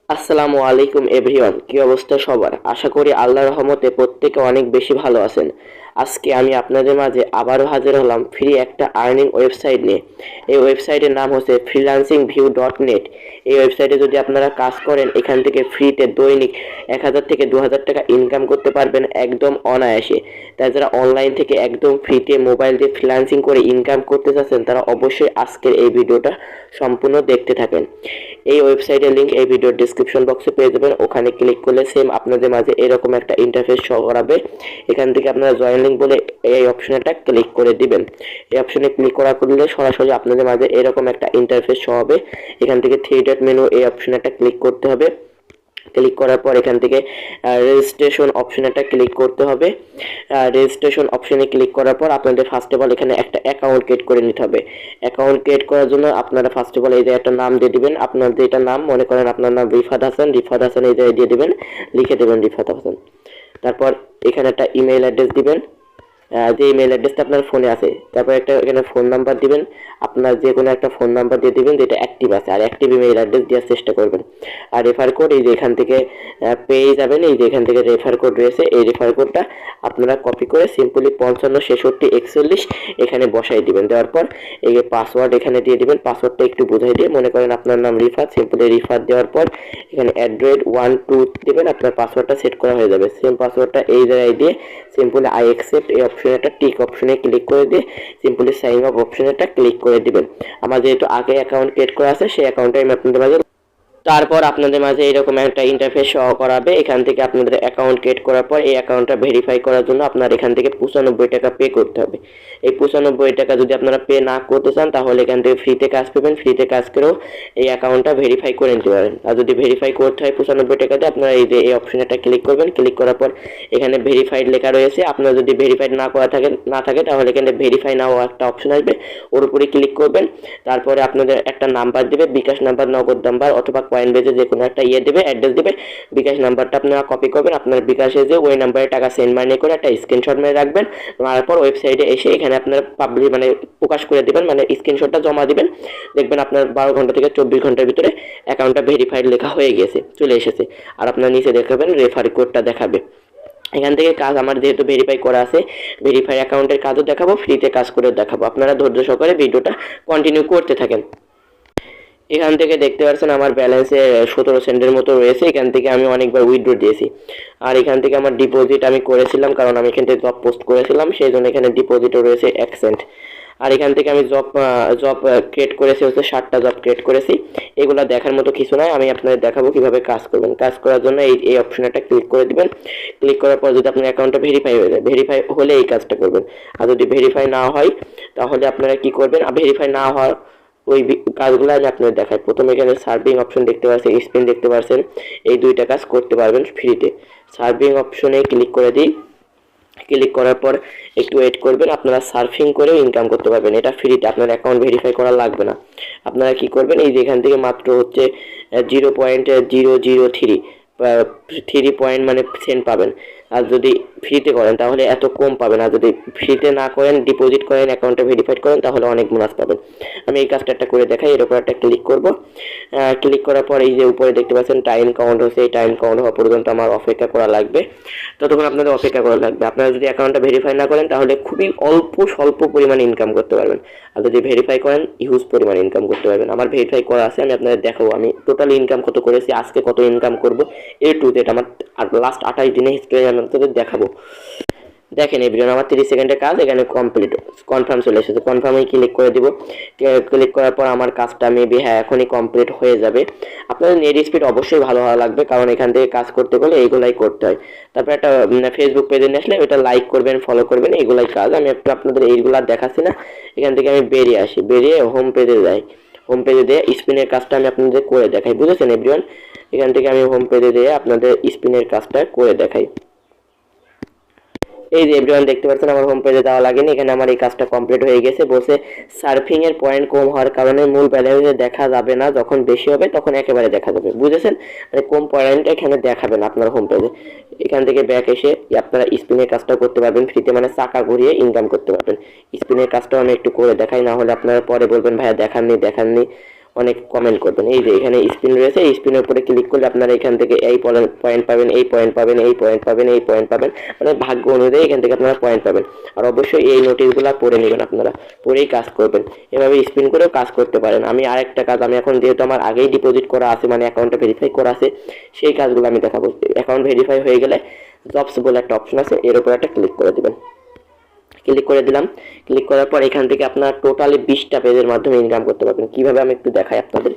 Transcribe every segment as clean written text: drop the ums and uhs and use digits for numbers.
আসসালামু আলাইকুম এভরিওয়ান, কি অবস্থা সবার? আশা করি আল্লাহর রহমতে প্রত্যেকে অনেক বেশি ভালো আছেন। আজকে আমি আপনাদের মাঝে আবারও হাজির হলাম ফ্রি একটা আর্নিং ওয়েবসাইট নিয়ে। এই ওয়েবসাইটের নাম হচ্ছে freelancingview.net। এই ওয়েবসাইটে যদি আপনারা কাজ করেন, এখান থেকে ফ্রিতে দৈনিক 1000 থেকে 2000 টাকা ইনকাম করতে পারবেন একদম অনায়াসে। তাই যারা অনলাইন থেকে একদম ফ্রিতে মোবাইল দিয়ে ফ্রিল্যান্সিং করে ইনকাম করতে চাচ্ছেন, তারা অবশ্যই আজকের এই ভিডিওটা সম্পূর্ণ দেখতে থাকেন। এই ওয়েবসাইটের লিংক এই ভিডিওর ডিসক্রিপশন বক্সে পেয়ে যাবেন। ওখানে ক্লিক করলে সেম আপনাদের মাঝে এরকম একটা ইন্টারফেস শো করাবে। এখান থেকে আপনারা জয়েন লিংক বলে এই অপশনটা ক্লিক করে দিবেন। এই অপশনে ক্লিক করা করলে সরাসরি আপনাদের মাঝে এরকম একটা ইন্টারফেস শো হবে। এখান থেকে থ্রি ডট মেনু এই অপশনটা ক্লিক করতে হবে। ক্লিক করার পর এখান থেকে রেজিস্ট্রেশন অপশনটা ক্লিক করতে হবে। রেজিস্ট্রেশন অপশনে ক্লিক করার পর আপনাদের ফার্স্ট অফ অল এখানে একটা অ্যাকাউন্ট ক্রিয়েট করে নিতে হবে। অ্যাকাউন্ট ক্রিয়েট করার জন্য আপনারা ফার্স্ট অফ অল এই যে একটা নাম দিয়ে দিবেন। আপনার যেটা নাম মনে করেন, আপনার নাম রিফাত হাসান, রিফাত হাসান এই জায়গায় দিয়ে দিবেন, লিখে দেবেন রিফাত হাসান। তারপর এখানে একটা ইমেল অ্যাড্রেস দিবেন, যে ইমেল অ্যাড্রেসটা আপনার ফোনে আছে। তারপর একটা এখানে ফোন নাম্বার দিবেন, আপনার যে কোনো একটা ফোন নাম্বার দিয়ে দিবেন যেটা অ্যাক্টিভ আছে, আর অ্যাক্টিভ ইমেল অ্যাড্রেস দেওয়ার চেষ্টা করবেন। আর রেফার কোড এই যে এখান থেকে পেয়ে যাবেন, এই যে এখান থেকে রেফার কোড রয়েছে, এই রেফার কোডটা আপনারা কপি করে সিম্পলি 55 66 41 এখানে বসাই দিবেন। দেওয়ার পর এই যে পাসওয়ার্ড এখানে দিয়ে দিবেন। পাসওয়ার্ডটা একটু বোঝাই দিয়ে, মনে করেন আপনার নাম রিফাত, সিম্পলি রিফাত দেওয়ার পর এখানে @1 2 দিবেন, আপনার পাসওয়ার্ডটা সেট করা হয়ে যাবে। সেম পাসওয়ার্ডটা এই জায়গায় দিয়ে সিম্পলি আই অ্যাকসেপ্ট এই অপশনটা টিক অপশনে ক্লিক করে দিয়ে সিম্পলি সাইন আপ অপশনটা ক্লিক করে দিবেন। আমার যেহেতু আগে অ্যাকাউন্ট ক্রিয়েট করা আছে, সেই অ্যাকাউন্টে আমি আপনাদের মাঝে তারপর আপনাদের মাঝে এরকম একটা ইন্টারফেস শো করাবে। এখান থেকে আপনাদের অ্যাকাউন্ট ক্রিয়েট করার পর এই অ্যাকাউন্টটা ভেরিফাই করার জন্য আপনার এখান থেকে 95 টাকা পে করতে হবে। এই 95 টাকা যদি আপনারা পে না করতে চান, তাহলে এখান থেকে ফ্রিতে কাজ পাবেন। ফ্রিতে কাজ করেও এই অ্যাকাউন্টটা ভেরিফাই করে নিতে পারেন। আর যদি ভেরিফাই করতে হয় 95 টাকাতে, আপনারা এই যে এই অপশনটা ক্লিক করবেন। ক্লিক করার পর এখানে ভেরিফাইড লেখা রয়েছে। আপনারা যদি ভেরিফাইড না থাকে তাহলে এখানে ভেরিফাই নাও একটা অপশন আসবে, ওর উপরে ক্লিক করবেন। তারপরে আপনাদের একটা নাম্বার দেবে, বিকাশ নাম্বার, নগদ নাম্বার অথবা কয়েন বেজে যে কোনো একটা দেবে, অ্যাড্রেস দেবে। বিকাশ নাম্বারটা আপনারা কপি করবেন, আপনার বিকাশে যে ওই নাম্বারে টাকা সেন্ড মানি করে একটা স্ক্রিনশট মেরে রাখবেন। তারপর ওয়েবসাইটে এসে এখানে আপনারা পাবলিক প্রকাশ করে দিবেন, স্ক্রিনশটটা জমা দিবেন। দেখবেন আপনার 12 ঘন্টা থেকে 24 ঘন্টার ভিতরে অ্যাকাউন্টটা ভেরিফাইড লেখা হয়ে গেছে, চলে এসেছে। আর আপনার নিচে দেখাবেন রেফার কোডটা দেখাবে। এখান থেকে কাজ আমার যেহেতু ভেরিফাই করা আছে, ভেরিফাই অ্যাকাউন্টের কাজও দেখাবো, ফ্রিতে কাজ করে দেখাবো। আপনারা ধৈর্য সহকারে ভিডিওটা কন্টিনিউ করতে থাকেন। এখান থেকে দেখতে পাচ্ছেন আমার ব্যালেন্সে 17 সেন্টের মতো রয়েছে। এখান থেকে আমি অনেকবার উইথড্র দিয়েছি। আর এখান থেকে আমার ডিপোজিট আমি করেছিলাম, কারণ আমি এখান থেকে জব পোস্ট করেছিলাম, সেই জন্য এখানে ডিপোজিটও রয়েছে 1 সেন্ট। আর এখান থেকে আমি জব ক্রিয়েট করেছি হচ্ছে 60টা জব ক্রিয়েট করেছি। এগুলো দেখার মতো কিছু নয়, আমি আপনাদের দেখাবো কিভাবে কাজ করবেন। কাজ করার জন্য এই অপশনটা ক্লিক করে দিবেন। ক্লিক করার পর যদি আপনার অ্যাকাউন্টটা ভেরিফাই হয়ে যায়, ভেরিফাই হলে এই কাজটা করবেন। আর যদি ভেরিফাই না হয়, তাহলে আপনারা কি করবেন, ভেরিফাই না হওয়ার ওই কাজগুলো আমি আপনাদের দেখাই। প্রথমে এখানে সার্ভিং অপশন দেখতে পাচ্ছেন, স্পিন দেখতে পাচ্ছেন, এই দুইটা কাজ করতে পারবেন ফ্রিতে। সার্ভিং অপশনে ক্লিক করে দিই। ক্লিক করার পর একটু ওয়েট করবেন, আপনারা সার্ফিং করেও ইনকাম করতে পারবেন। এটা ফ্রিতে, আপনার অ্যাকাউন্ট ভেরিফাই করা লাগবে না। আপনারা কি করবেন, এই যে এখান থেকে মাত্র হচ্ছে 0.003 পয়েন্ট সেন্ট পাবেন। আর যদি ফ্রিতে করেন তাহলে এত কম পাবেন। আর যদি ফ্রিতে না করেন, ডিপোজিট করেন, অ্যাকাউন্টে ভেরিফাইড করেন, তাহলে অনেক বোনাস পাবেন। আমি এই কাজটা একটা করে দেখাই। এর উপর একটা ক্লিক করব। ক্লিক করার পর এই যে উপরে দেখতে পাচ্ছেন টাইম কাউন্ট হচ্ছে, এই টাইম কাউন্ট হওয়া পর্যন্ত আমার অপেক্ষা করা লাগবে। ততক্ষণ আপনাদের অপেক্ষা করা লাগবে। আপনারা যদি অ্যাকাউন্টটা ভেরিফাই না করেন, তাহলে খুবই স্বল্প পরিমাণে ইনকাম করতে পারবেন। আর যদি ভেরিফাই করেন, হিউজ পরিমাণে ইনকাম করতে পারবেন। আমার ভেরিফাই করা আছে, আমি আপনাদের দেখাবো আমি টোটাল ইনকাম কত করেছি, আজকে কত ইনকাম করব, টু জেড আমার লাস্ট 28 দিনের হিস্ট্রি আমি আপনাদের দেখাবো। দেখেন এই ভিডিও আমার 30 সেকেন্ডের কাজ এখানে কমপ্লিট, কনফার্ম চলে এসেছে। কনফার্মে ক্লিক করে দিব। ক্লিক করার পর আমার কাজটা মেবি এখনই কমপ্লিট হয়ে যাবে। আপনাদের নেট স্পিড অবশ্যই ভালো হওয়া লাগবে, কারণ এখান থেকে কাজ করতে গেলে এইগুলাই করতে হয়। তারপর একটা ফেসবুক পেজে নিয়ে আসলে ওটা লাইক করবেন, ফলো করবেন, এইগুলাই কাজ। আমি একটু আপনাদের এইগুলা দেখাচ্ছি না। এখান থেকে আমি বেরিয়ে আসি, বেরিয়ে হোম পেজে যাই। হোম পেজে দিয়ে স্পিনের কাজটা আমি আপনাদের করে দেখাই, বুঝেছেন এভরিওয়ান? এখান থেকে আমি হোম পেজে দিয়ে আপনাদের স্পিনের কাজটা করে দেখাই। এই যে এভরিওয়ান দেখতে পাচ্ছেন আমার হোম পেজে দেওয়া লাগেনি, এখানে আমার এই কাজটা কমপ্লিট হয়ে গেছে। বসে সার্ফিং এর পয়েন্ট কম হওয়ার কারণে মূল ব্যালেন্সে দেখা যাবে না, যখন বেশি হবে তখন একেবারে দেখা যাবে, বুঝেছেন? কম পয়েন্ট এখানে দেখাবেন আপনার হোম পেজে। এখান থেকে ব্যাক এসে আপনারা স্পিনের কাজটা করতে পারবেন ফ্রিতে, চাকা ঘুরিয়ে ইনকাম করতে পারবেন। স্পিনের কাজটাও আমি একটু করে দেখাই, না হলে আপনারা পরে বলবেন ভাইয়া দেখাননি। অনেক কমেন্ট করবেন। এই যে এখানে স্পিন রয়েছে, এই স্পিনের উপরে ক্লিক করলে আপনারা এখান থেকে এই পয়েন্ট পাবেন, এই পয়েন্ট পাবেন, এই পয়েন্ট পাবেন, এই পয়েন্ট পাবেন, মানে ভাগ্য অনুযায়ী এখান থেকে আপনারা পয়েন্ট পাবেন। আর অবশ্যই এই নোটিশগুলো পড়ে নেবেন, আপনারা পড়েই কাজ করবেন। এভাবে স্পিন করেও কাজ করতে পারেন। আমি আরেকটা কাজ, আমি এখন যেহেতু আমার আগেই ডিপোজিট করা আছে, মানে অ্যাকাউন্টটা ভেরিফাই করা আছে, সেই কাজগুলো আমি দেখাবো। অ্যাকাউন্ট ভেরিফাই হয়ে গেলে জবস বলে একটা অপশন আছে, এর উপর একটা ক্লিক করে দেবেন। ক্লিক করে দিলাম। ক্লিক করার পর এখান থেকে আপনার টোটালি 20টা পেজের মাধ্যমে ইনকাম করতে পারবেন। কিভাবে আমি একটু দেখাই আপনাদের।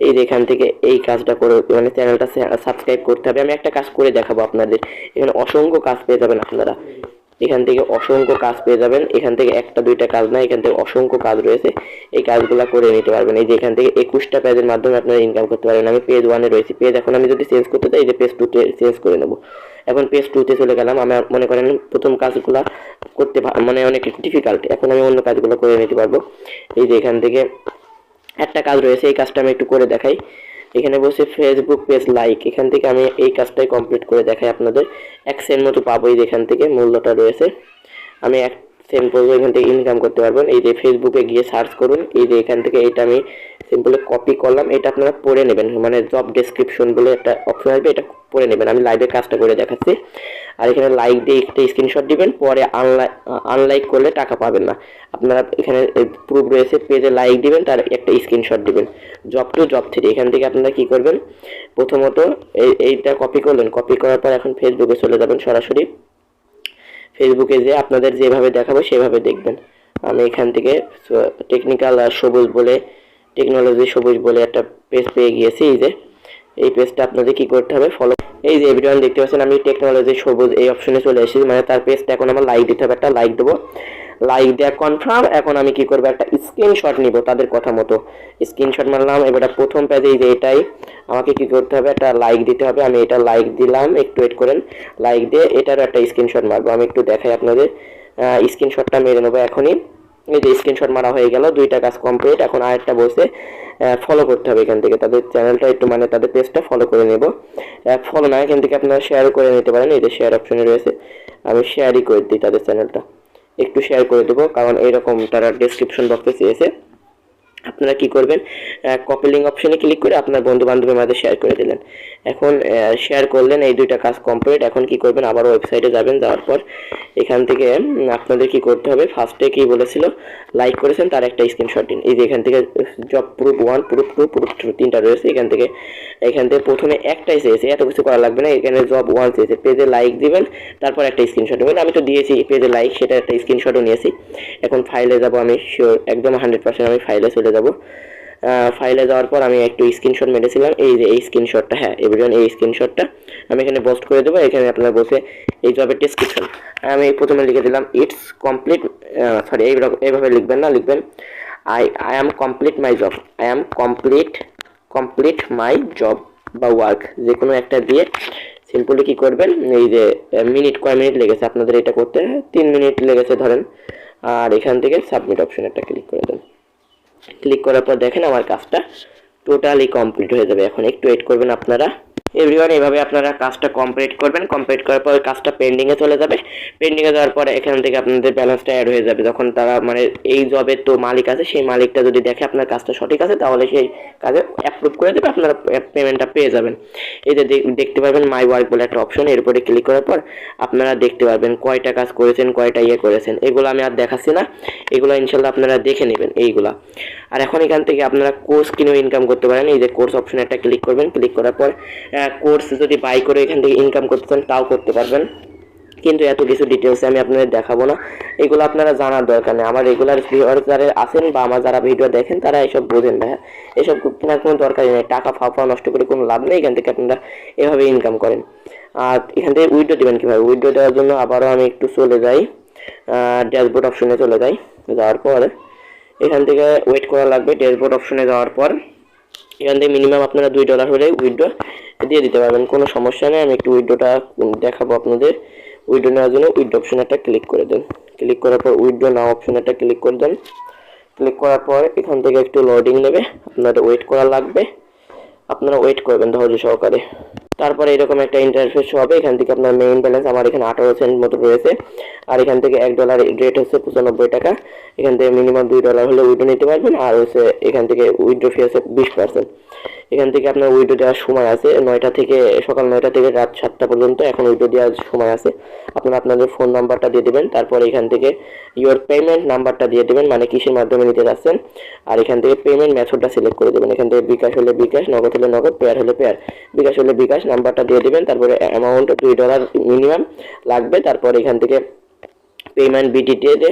এই যে এখান থেকে এই কাজটা করে, মানে চ্যানেলটা সাবস্ক্রাইব করতে হবে। আমি একটা কাজ করে দেখাবো আপনাদের। এখানে অসংখ্য কাজ পেয়ে যাবেন আপনারা, এখান থেকে অসংখ্য কাজ পেয়ে যাবেন। এখান থেকে একটা দুইটা কাজ না, এখান থেকে অসংখ্য কাজ রয়েছে, এই কাজগুলো করে নিতে পারবেন। এই যে এখান থেকে 21টা পেজের মাধ্যমে আপনারা ইনকাম করতে পারবেন। আমি পেজ 1-এ রয়েছি। পেজ এখন আমি যদি চেঞ্জ করতে চাই, এই যে পেজ 2-তে চেঞ্জ করে নেব। এখন পেজ 2-তে চলে গেলাম। আমি মনে করেন প্রথম কাজগুলো করতে মানে অনেক ডিফিকাল্ট, এখন আমি অন্য কাজগুলো করে নিতে পারবো। এই যে এখান থেকে একটা কাজ রয়েছে, এই কাজটা আমি একটু করে দেখাই। এখানে বসে ফেসবুক পেজ লাইক, এখান থেকে আমি এই কাজটাই কমপ্লিট করে দেখাই আপনাদের। 1 সেন্ট মতো পাবো। এই যে এখান থেকে মূল্যটা রয়েছে, আমি 1 সেন্ট পর্যন্ত এখান থেকে ইনকাম করতে পারবেন। এই যে ফেসবুকে গিয়ে সার্চ করুন। এই যে এখান থেকে এটা আমি সিম্পলি কপি করলাম, এটা আপনারা পড়ে নেবেন, মানে জব ডেসক্রিপশন বলে একটা অপশন আসবে, এটা পড়ে নেবেন। আমি লাইভে কাজটা করে দেখাচ্ছি। আর এখানে লাইক দিয়ে একটা স্ক্রিনশট দিবেন, পরে আনলাইক করলে টাকা পাবেন না। আপনারা এখানে প্রুফ রয়েছে, পেজে লাইক দিবেন, তার একটা স্ক্রিনশট দিবেন। জব টু জব 3, এখান থেকে আপনারা কি করবেন, প্রথমত এইটা কপি করলেন। কপি করার পর এখন ফেসবুকে চলে যাবেন সরাসরি। ফেসবুকে যে আপনাদের যেভাবে দেখাবো সেভাবে দেখবেন। আমি এখান থেকে টেকনোলজি সবুজ বলে একটা পেজ পেয়ে গিয়েছি। এই যে এই পেজটা আপনাদের কি করতে হবে, ফলো। এই যে এভরিওয়ান দেখতে পাচ্ছেন, আমি টেকনোলজি সবুজ এই অপশনে চলে এসেছি, মানে তার পেজটা এখন আমার লাইক দিতে হবে। একটা লাইক দেবো, লাইক দেওয়া কনফার্ম। এখন আমি কি করবো, একটা স্ক্রিনশট নিব তাদের কথা মতো। স্ক্রিনশট মারলাম। এবার প্রথম পেজে এই যে এটাই আমাকে কি করতে হবে, একটা লাইক দিতে হবে। আমি এটা লাইক দিলাম, একটু ওয়েট করেন। লাইক দিয়ে এটারও একটা স্ক্রিনশট মারবো। আমি একটু দেখাই আপনাদের, স্ক্রিনশটটা মেরে নেবো এখনই। এই যে স্ক্রিনশট মারা হয়ে গেল, 2টা কাজ কমপ্লিট। এখন আরেকটা বসে ফলো করতে হবে। এখান থেকে তাদের চ্যানেলটা একটু, মানে তাদের পেজটা ফলো করে নেব। ফলো না, এখান থেকে আপনারা শেয়ার করে নিতে পারেন। এই যে শেয়ার অপশনে রয়েছে, আমি শেয়ারই করে দিই তাদের চ্যানেলটা, একটু শেয়ার করে দেবো, কারণ এইরকম তারা ডেসক্রিপশন বক্সে চেয়েছে। আপনারা কি করবেন, কপি লিঙ্ক অপশনে ক্লিক করে আপনার বন্ধু বান্ধবের মাঝে শেয়ার করে দিলেন। এখন শেয়ার করলেন, এই 2টা কাজ কমপ্লিট। এখন কি করবেন, আবার ওয়েবসাইটে যাবেন। যাওয়ার পর এখান থেকে আপনাদের কি করতে হবে, ফার্স্টে কি বলেছিল, লাইক করেছেন তার একটা স্ক্রিনশট দিন। এই যে এখান থেকে জব প্রুফ 1, প্রুফ 2, প্রুফ 3টা রয়েছে। এখান থেকে প্রথমে একটাই চেয়েছে, এত কিছু করা লাগবে না। এখানে জব 1 চেয়েছে, পেজে লাইক দিবেন, তারপর একটা স্ক্রিনশট নেবেন। আমি তো দিয়েছি পেজে লাইক, সেটা একটা স্ক্রিনশটও নিয়েছি। এখন ফাইলে যাব, আমি শিওর একদম 100% আমি ফাইলে চলে যাব। ফাইলে যাওয়ার পর আমি একটু স্ক্রিনশট মেরেছিলাম, এই যে এই স্ক্রিনশটটা, হ্যাঁ এভরিওয়ান এই স্ক্রিনশটটা আমি এখানে পোস্ট করে দেবো। এখানে আপনারা বসে এই জবের ডেসক্রিপশন আমি প্রথমে লিখে দিলাম, ইটস কমপ্লিট, সরি এইভাবে লিখবেন না, লিখবেন I am complete my job, I am complete my job বা ওয়ার্ক, যে কোনো একটা দিয়ে সিম্পলি কি করবেন, এই যে কয় মিনিট লেগেছে আপনাদের এটা করতে, 3 মিনিট লেগেছে ধরেন। আর এখান থেকে সাবমিট অপশন একটা ক্লিক করে দেন। ক্লিক করার পর দেখেন আমার কাজটা টোটালি কমপ্লিট হয়ে যাবে। এখন একটু ওয়েট করবেন আপনারা। এভরিওয়ান এইভাবে আপনারা কাজটা কমপ্লিট করবেন। কমপ্লিট করার পর কাজটা পেন্ডিংয়ে চলে যাবে। পেন্ডিংয়ে যাওয়ার পরে এখান থেকে আপনাদের ব্যালেন্সটা অ্যাড হয়ে যাবে। যখন তারা, মানে এই জবের তো মালিক আছে, সেই মালিকটা যদি দেখে আপনার কাজটা সঠিক আছে, তাহলে সেই কাজে অ্যাপ্রুভ করে দেবে, আপনারা পেমেন্টটা পেয়ে যাবেন। এই যে দেখতে পারবেন মাই ওয়ার্ক বলে একটা অপশন, এর উপরে ক্লিক করার পর আপনারা দেখতে পারবেন কয়টা কাজ করেছেন, কয়টা করেছেন। এগুলো আমি আর দেখাচ্ছি না, এগুলো ইনশাল্লাহ আপনারা দেখে নেবেন এইগুলা। আর এখন এখান থেকে আপনারা কোর্স কিনেও ইনকাম করতে পারেন। এই যে কোর্স অপশনে একটা ক্লিক করবেন। ক্লিক করার পর কোর্স যদি বাই করে এখান থেকে ইনকাম করতে চান তাও করতে পারবেন, কিন্তু এত কিছু ডিটেলসে আমি আপনাদের দেখাবো না। এগুলো আপনারা জানার দরকার নেই। আমার রেগুলার ভিউয়ার যারা আছেন বা আমার যারা ভিডিও দেখেন তারা এসব বোঝেন না, এসব কেনার কোনো দরকারই নেই। টাকা ফাঁপা নষ্ট করে কোনো লাভ নেই। এখান থেকে আপনারা এভাবে ইনকাম করেন। আর এখান থেকে উইথড্র দেবেন কীভাবে, উইথড্র দেওয়ার জন্য আবারও আমি একটু চলে যাই, ড্যাশবোর্ড অপশনে চলে যাই। যাওয়ার পর এখান থেকে ওয়েট করা লাগবে। ড্যাশবোর্ড অপশনে যাওয়ার পর এখান থেকে মিনিমাম আপনারা $2 হলে উইথড্র দিয়ে দিতে পারবেন, কোনো সমস্যা নেই। আমি একটু উইথড্রটা দেখাবো আপনাদের। উইথড্র নেওয়ার জন্য উইথড্র অপশন একটা ক্লিক করে দেন। ক্লিক করার পর উইথড্র নাও অপশন একটা ক্লিক করে দেন। ক্লিক করার পর এখান থেকে একটু লোডিং নেবে, আপনাদের ওয়েট করা লাগবে। আপনারা ওয়েট করবেন ধৈর্য সহকারে। তারপরে এরকম একটা ইন্টারফেস হবে। এখান থেকে আপনার মেইন ব্যালেন্স আমার এখানে 18 সেন্ট মতো রয়েছে। আর এখান থেকে $1 রেট হচ্ছে 95 টাকা। এখান থেকে মিনিমাম $2 হলে উইড্রো নিতে পারবেন। আর হচ্ছে এখান থেকে উইড্রো ফি আছে 20%। এখান থেকে আপনার উইড্রো দেওয়ার সময় আছে 9টা থেকে, সকাল 9টা থেকে রাত 7টা পর্যন্ত। এখন উইড্রো দেওয়ার সময় আছে। আপনারা আপনাদের ফোন নাম্বারটা দিয়ে দেবেন, তারপর এখান থেকে ইওর পেমেন্ট নাম্বারটা দিয়ে দেবেন, মানে কিসের মাধ্যমে নিতে যাচ্ছেন। আর এখান থেকে পেমেন্ট মেথডটা সিলেক্ট করে দেবেন। এখান থেকে বিকাশ হলে বিকাশ, নগদ হলে নগদ, পেয়ার হলে পেয়ার। বিকাশ হলে বিকাশ নাম্বারটা দিয়ে দেবেন, তারপরে অ্যামাউন্ট $2 মিনিমাম লাগবে। তারপর এখান থেকে পেমেন্ট বিডিটিতে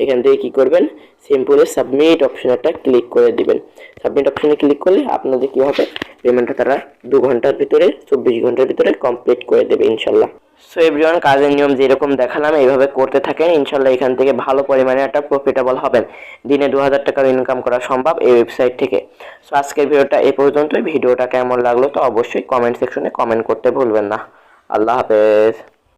এখান থেকে কি করবেন, সিম্পলি সাবমিট অপশন একটা ক্লিক করে দিবেন। সাবমিট অপশনে ক্লিক করলে আপনাদের কি হবে, পেমেন্টটা তারা 2 ঘন্টার ভিতরে, 24 ঘন্টার ভিতরে কমপ্লিট করে দেবে ইনশাল্লাহ। সো এভরিওয়ান, কাজের নিয়ম যেরকম দেখালাম এইভাবে করতে থাকেন, ইনশাল্লাহ এখান থেকে ভালো পরিমাণে একটা প্রফিটেবল হবেন। দিনে 2000 টাকার ইনকাম করা সম্ভব এই ওয়েবসাইট থেকে। সো আজকের ভিডিওটা এই পর্যন্তই। ভিডিওটা কেমন লাগলো তো অবশ্যই কমেন্ট সেকশনে কমেন্ট করতে ভুলবেন না। আল্লাহ হাফেজ।